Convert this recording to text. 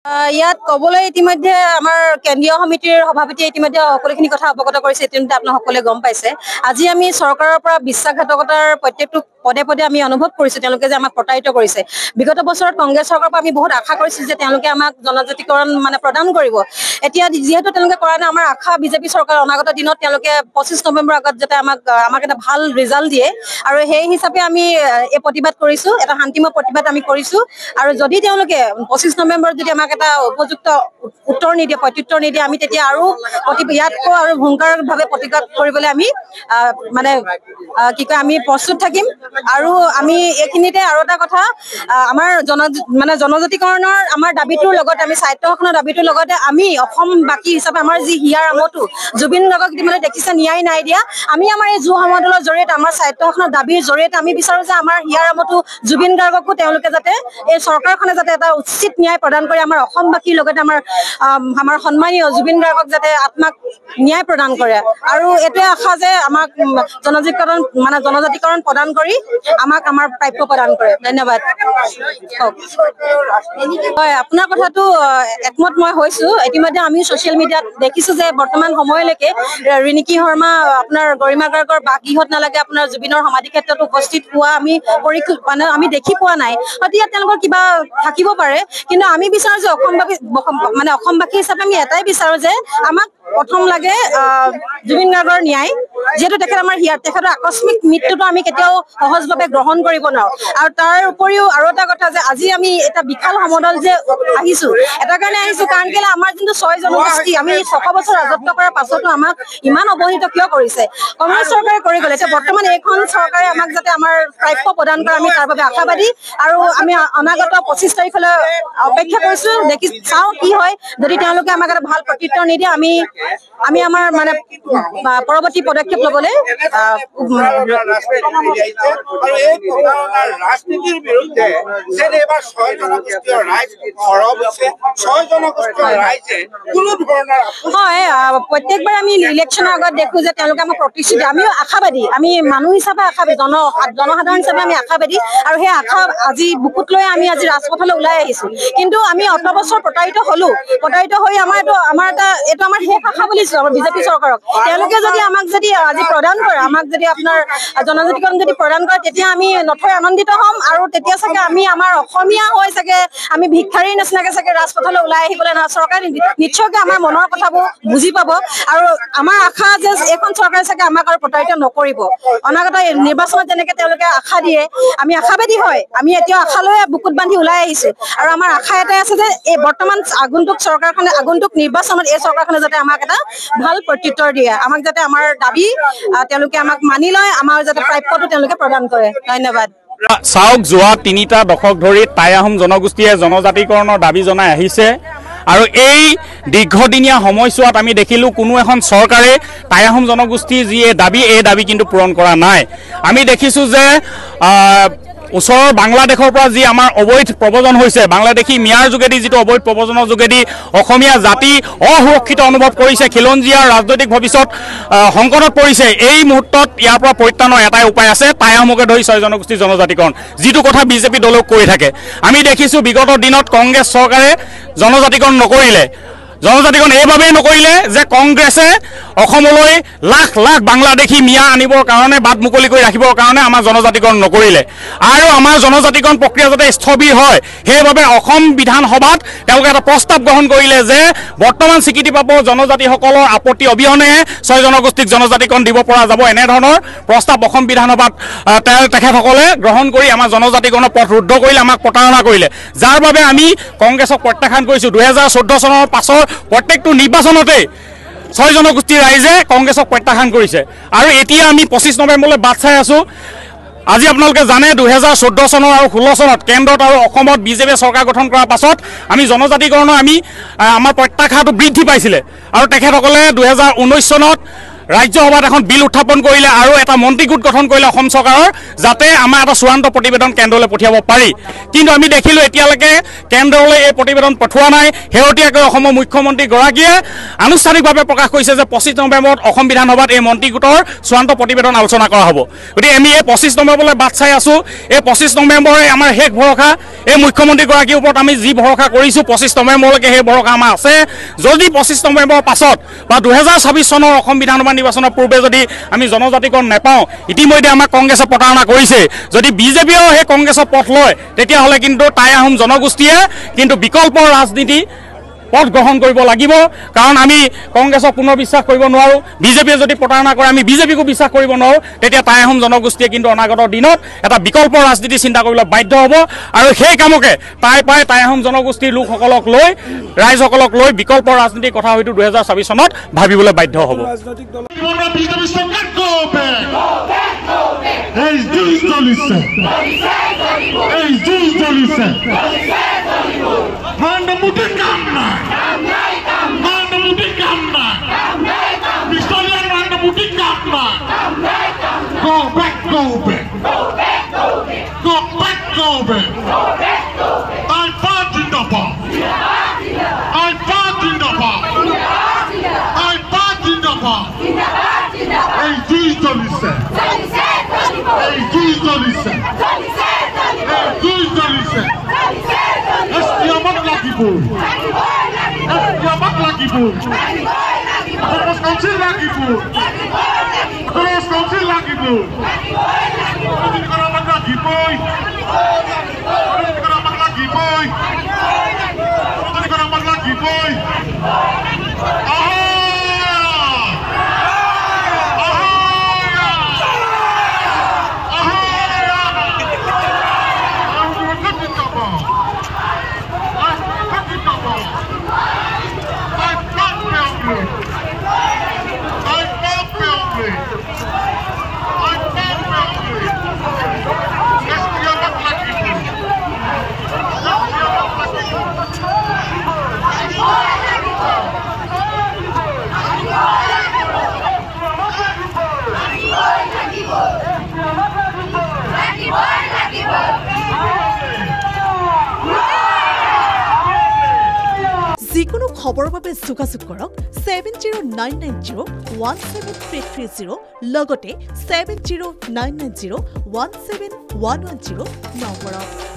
ইয়াত কবলৈ ইতিমধ্যে আমাৰ কেন্দ্ৰীয় সমিতিৰ সভাপতিয়ে ইতিমধ্যে সকলোখিনি কথা অৱগত কৰিছে। ইতিমধ্যে আপোনাক সকলোৱে গম পাইছে। আজি আমি চৰকাৰৰ পৰা বিশ্বাসঘাতকতাৰ প্ৰত্যেকটো পদে পদে আমি অনুভৱ কৰিছো তেওঁলোকে যে আমাক প্ৰতাৰিত কৰিছে। বিগত বছৰত কংগ্ৰেছ চৰকাৰৰ পৰা আমি বহুত আশা কৰিছিলো যে তেওঁলোকে আমাক জনজাতিকৰণ প্ৰদান কৰিব। এতিয়া যিহেতু তেওঁলোকে কৰা নাই, আমাৰ আশা বিজেপি চৰকাৰ অনাগত দিনত তেওঁলোকে 25 নৱেম্বৰ আগত যাতে আমাক এটা ভাল ৰিজাল্ট দিয়ে, আৰু সেই হিচাপে আমি এই প্ৰতিবাদ কৰিছো, এটা শান্তিময় প্ৰতিবাদ আমি কৰিছো। আৰু যদি তেওঁলোকে 25 নৱেম্বৰত যদি আমাক এটা উপযুক্ত উত্তৰ নিদিয়ে, প্ৰত্যুত্তৰ নিদিয়ে, আমি তেতিয়া আৰু ইয়াতকৈ আৰু ভয়ংকৰভাৱে প্ৰতিবাদ কৰিবলৈ আমি আমি প্ৰস্তুত থাকিম। আৰু আমি এইখিনিতে আৰু এটা কথা, আমাৰ জনজাতিকৰণৰ আমাৰ দাবীটোৰ লগতে আমি স্বায়ত্ব শাসনৰ দাবীটোৰ লগতে আমি অসমবাসী হিচাপে আমাৰ যি হিয়াৰ আমঠু জুবিন গাৰ্গক ইতিমধ্যে দেখিছে ন্যায় নাই দিয়া। আমি আমাৰ এই যুৱ সমাদলৰ জৰিয়তে আমাৰ স্বায়ত্ব শাসনৰ দাবীৰ জৰিয়তে আমি বিচাৰো যে আমাৰ হিয়াৰ আমঠু জুবিন গাৰ্গকো তেওঁলোকে যাতে এই চৰকাৰখনে যাতে এটা উচিত ন্যায় প্ৰদান কৰি আমাৰ অসমবাসীৰ লগতে আমাৰ সন্মানীয় জুবিন গাৰ্গক যাতে আত্মাক ন্যায় প্ৰদান কৰে। আৰু এইটোৱে আশা যে আমাক জনজাতিকৰণ প্ৰদান কৰি আমাক আমাৰ প্ৰাপ্য প্ৰদান কৰে। ধন্যবাদ। হয়, আপোনাৰ কথাটো একমত মই হৈছো। ইতিমধ্যে আমি ছচিয়েল মিডিয়াত দেখিছো যে বৰ্তমান সময়লৈকে ৰিণিকী শৰ্মা আপোনাৰ গৰিমা গাৰ্গৰ বাসগৃহত নালাগে আপোনাৰ জুবিনৰ সমাধি ক্ষেত্ৰত উপস্থিত হোৱা আমি দেখি পোৱা নাই। হয়তো তেওঁলোকৰ কিবা থাকিব পাৰে, কিন্তু আমি বিচাৰো যে অসমবাসী হিচাপে আমি এটাই বিচাৰো যে আমাক প্ৰথম লাগে জুবিন গাৰ্গৰ ন্যায়। যিহেতু তেখেতৰ আকস্মিক মৃত্যুটো আমি কেতিয়াও সহজভাৱে গ্ৰহণ কৰিব নোৱাৰো। আৰু তাৰ উপৰিও আৰু এটা কথা যে আজি আমি এটা বিশাল সমদল যে আহিছো, এটা কাৰণে আহিছো কাৰণ কেলে আমাৰ যোনটো 6 জনগোষ্ঠী আমি 600 বছৰ ৰাজত্ব কৰাৰ পাছতো আমাক ইমান অৱহেলিত কিয় কৰিছে কংগ্ৰেছ চৰকাৰে কৰি গ'লে। এতিয়া বৰ্তমান এইখন চৰকাৰে আমাক যাতে আমাৰ প্ৰাপ্য প্ৰদান কৰে, আমি তাৰ বাবে আশাবাদী। আৰু আমি অনাগত 25 তাৰিখলৈ অপেক্ষা কৰিছো, চাওঁ কি হয়। যদি তেওঁলোকে আমাক এটা ভাল প্ৰত্যুত্তৰ নিদিয়ে আমি আমাৰ পৰৱৰ্তী পদক্ষেপ ল'বলৈ ৰাজনীতিৰ বিৰুদ্ধে হয়, প্ৰত্যেকবাৰ আমি ইলেকশ্যনৰ আগত দেখো যে তেওঁলোকে আমাক প্ৰতিশ্ৰুতি, আমিও আশাবাদী, আমি মানুহ হিচাপে আশাবাদী, জনসাধাৰণ হিচাপে আমি আশাবাদী। আৰু সেই আশা আজি বুকুত লৈ আমি আজি ৰাজপথলৈ ওলাই আহিছো। কিন্তু আমি 18 বছৰ প্ৰতাৰিত হৈ এইটো আমাৰ শেষ আশা বুলিছো আমাৰ বিজেপি চৰকাৰক। তেওঁলোকে যদি আমাক আজি প্ৰদান কৰে, আমাক যদি আপোনাৰ জনজাতিকৰণ যদি প্ৰদান কৰে, তেতিয়া আমি নথৈ আনন্দিত হ'ম। আৰু তেতিয়া চাগে আমি আমাৰ অসমীয়া হৈ চাগে আমি ভিক্ষাৰীৰ নিচিনাকে চাগে ৰাজপথলৈ ওলাই আহিবলৈ চৰকাৰে নিশ্চয়কৈ আমাৰ মনৰ কথাবোৰ বুজি পাব। আৰু আমাৰ আশা যে এইখন চৰকাৰে চাগে আমাক আৰু প্ৰতাৰিত নকৰিব। অনাগত নিৰ্বাচনত যেনেকে তেওঁলোকে আশা দিয়ে, আমি আশাবাদী হয়, আমি এতিয়াও আশালৈ বুকুত বান্ধি ওলাই আহিছো। আৰু আমাৰ আশা এটাই আছে যে এই বৰ্তমান আগন্তুক নিৰ্বাচনত এই চৰকাৰখনে যাতে আমাক এটা ভাল প্ৰত্যুত্তৰ দিয়ে, আমাক যাতে আমাৰ দাবী তেওঁলোকে আমাক মানি লয়, আমাৰ যাতে প্ৰাপ্যটো তেওঁলোকে প্ৰদান কৰে। ধন্যবাদ। চাওক, যোৱা 3টা দশক ধৰি টাই আহোম জনগোষ্ঠীয়ে জনজাতিকৰণৰ দাবী জনাই আহিছে। আৰু এই দীৰ্ঘদিনীয়া সময়ছোৱাত আমি দেখিলোঁ কোনো এখন চৰকাৰে টাই আহোম জনগোষ্ঠীৰ যি এই দাবী কিন্তু পূৰণ কৰা নাই। আমি দেখিছোঁ যে ওচৰৰ বাংলাদেশৰ পৰা যি আমাৰ অবৈধ প্ৰব্ৰজন হৈছে, বাংলাদেশী মিয়াৰ যোগেদি যিটো অবৈধ প্ৰব্ৰজনৰ যোগেদি অসমীয়া জাতি অসুৰক্ষিত অনুভৱ কৰিছে, খিলঞ্জীয়াৰ ৰাজনৈতিক ভৱিষ্যত সংকটত পৰিছে। এই মুহূৰ্তত ইয়াৰ পৰা পৰিত্ৰাণৰ এটাই উপায় আছে, টাই আহোমকে ধৰি 6 জনগোষ্ঠীৰ জনজাতিকৰণ, যিটো কথা বিজেপি দলেও কৈ থাকে। আমি দেখিছোঁ বিগত দিনত কংগ্ৰেছ চৰকাৰে জনজাতিকৰণ নকৰিলে। জনজাতিকৰণ এইভাৱেই নকৰিলে যে কংগ্ৰেছে অসমলৈ লাখ লাখ বাংলাদেশী মিয়া আনিবৰ কাৰণে বাট মুকলি কৰি ৰাখিবৰ কাৰণে আমাৰ জনজাতিকৰণ নকৰিলে। আৰু আমাৰ জনজাতিকৰণ প্ৰক্ৰিয়া যাতে স্থবিৰ হয় সেইবাবে অসম বিধানসভাত তেওঁলোকে এটা প্ৰস্তাৱ গ্ৰহণ কৰিলে যে বৰ্তমান স্বীকৃতিপ্ৰাপ্ত জনজাতিসকলৰ আপত্তি অবিহনেহে 6 জনগোষ্ঠীক জনজাতিকৰণ দিব পৰা যাব। এনেধৰণৰ প্ৰস্তাৱ অসম বিধানসভাত তেখেতসকলে গ্ৰহণ কৰি আমাৰ জনজাতিকৰণৰ পথ ৰুদ্ধ কৰিলে, আমাক প্ৰতাৰণা কৰিলে, যাৰ বাবে আমি কংগ্ৰেছক প্ৰত্যাখ্যান কৰিছোঁ। 2014 চনৰ পাছৰ প্ৰত্যেকটো নিৰ্বাচনতেই 6 জনগোষ্ঠীৰ ৰাইজে কংগ্ৰেছক প্ৰত্যাখ্যান কৰিছে। আৰু এতিয়া আমি 25 নৱেম্বৰলৈ বাট চাই আছোঁ। আজি আপোনালোকে জানে 2014 চনৰ আৰু 16 চনত কেন্দ্ৰত আৰু অসমত বিজেপিয়ে চৰকাৰ গঠন কৰাৰ পাছত আমি জনজাতিকৰণৰ আমাৰ প্ৰত্যাখ্যানটো বৃদ্ধি পাইছিলে। আৰু তেখেতসকলে 2019 চনত ৰাজ্যসভাত এখন বিল উত্থাপন কৰিলে আৰু এটা মন্ত্ৰী গোট গঠন কৰিলে অসম চৰকাৰৰ যাতে আমাৰ এটা চূড়ান্ত প্ৰতিবেদন কেন্দ্ৰলৈ পঠিয়াব পাৰি কিন্তু আমি দেখিলোঁ এতিয়ালৈকে কেন্দ্ৰলৈ এই প্ৰতিবেদন পঠোৱা নাই শেহতীয়াকৈ অসমৰ মুখ্যমন্ত্ৰীগৰাকীয়ে আনুষ্ঠানিকভাৱে প্ৰকাশ কৰিছে যে 25 নৱেম্বৰত অসম বিধানসভাত এই মন্ত্ৰী গোটৰ চূড়ান্ত প্ৰতিবেদন আলোচনা কৰা হ'ব গতিকে আমি এই 25 নৱেম্বৰলৈ বাট চাই আছোঁ এই 25 নৱেম্বৰে আমাৰ শেষ ভৰসা এই মুখ্যমন্ত্ৰীগৰাকীৰ ওপৰত আমি যি ভৰসা কৰিছোঁ 25 নৱেম্বৰলৈকে সেই ভৰসা আমাৰ আছে যদি 25 নৱেম্বৰৰ পাছত বা 2026 চনৰ অসম বিধানসভা নিৰ্বাচনৰ পূৰ্বে যদি আমি জনজাতিকৰণ নাপাওঁ ইতিমধ্যে আমাক কংগ্ৰেছে প্ৰতাৰণা কৰিছে যদি বিজেপিয়েও সেই কংগ্ৰেছৰ পথ লয় তেতিয়াহ'লে কিন্তু টাই আহোম জনগোষ্ঠীয়ে কিন্তু বিকল্প ৰাজনীতি পথ গ্ৰহণ কৰিব লাগিব কাৰণ আমি কংগ্ৰেছক পুনৰ বিশ্বাস কৰিব নোৱাৰোঁ বিজেপিয়ে যদি প্ৰতাৰণা কৰে আমি বিজেপিকো বিশ্বাস কৰিব নোৱাৰোঁ তেতিয়া টাই আহোম জনগোষ্ঠীয়ে কিন্তু অনাগত দিনত এটা বিকল্প ৰাজনীতি চিন্তা কৰিবলৈ বাধ্য হ'ব আৰু সেই কামকে টাই আহোম জনগোষ্ঠীৰ লোকসকলক লৈ ৰাইজসকলক লৈ বিকল্প ৰাজনীতিৰ কথা হয়তো 2026 চনত ভাবিবলৈ বাধ্য হ'ব Go back, go back. Go back, go back. Go back, go back. Go back, go back. I fought in the park. I fought in the park. I fought in the park. Hey, Jesus, listen. Hey, Jesus, listen. Hey, Jesus, listen. Let's be a man lucky boy. Let's be a man lucky boy. Let's council lucky boy. Terus council lagi bu. Terus dikeramat lagi boy. Terus dikeramat lagi boy. Terus dikeramat lagi boy. যিকোনো খবৰৰ বাবে যোগাযোগ কৰক 7099017330 লগতে 7099017110 নম্বৰত